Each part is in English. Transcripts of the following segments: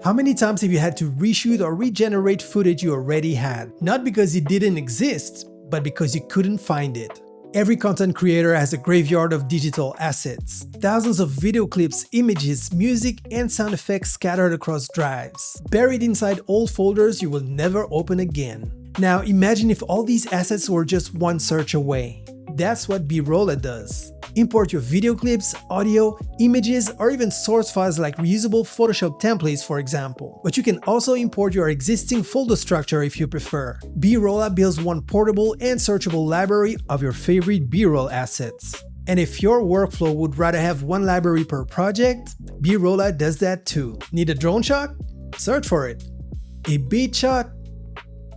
How many times have you had to reshoot or regenerate footage you already had? Not because it didn't exist, but because you couldn't find it. Every content creator has a graveyard of digital assets. Thousands of video clips, images, music, and sound effects scattered across drives, buried inside old folders you will never open again. Now imagine if all these assets were just one search away. That's what Brolla does. Import your video clips, audio, images, or even source files like reusable Photoshop templates, for example. But you can also import your existing folder structure if you prefer. Brolla builds one portable and searchable library of your favorite B-roll assets. And if your workflow would rather have one library per project, Brolla does that too. Need a drone shot? Search for it. A beat shot?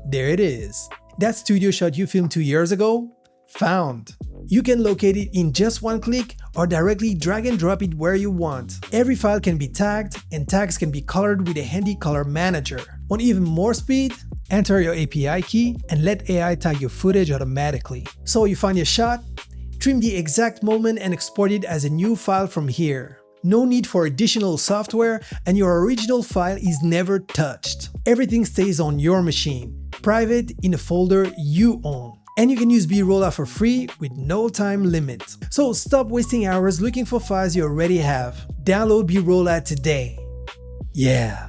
There it is. That studio shot you filmed 2 years ago? Found. You can locate it in just one click or directly drag and drop it where you want. Every file can be tagged, and tags can be colored with a handy color manager. Want even more speed? Enter your API key and let AI tag your footage automatically. So you find your shot, trim the exact moment and export it as a new file from here. No need for additional software, and your original file is never touched. Everything stays on your machine, private in a folder you own. And you can use Brolla for free with no time limit. So stop wasting hours looking for files you already have. Download Brolla today. Yeah.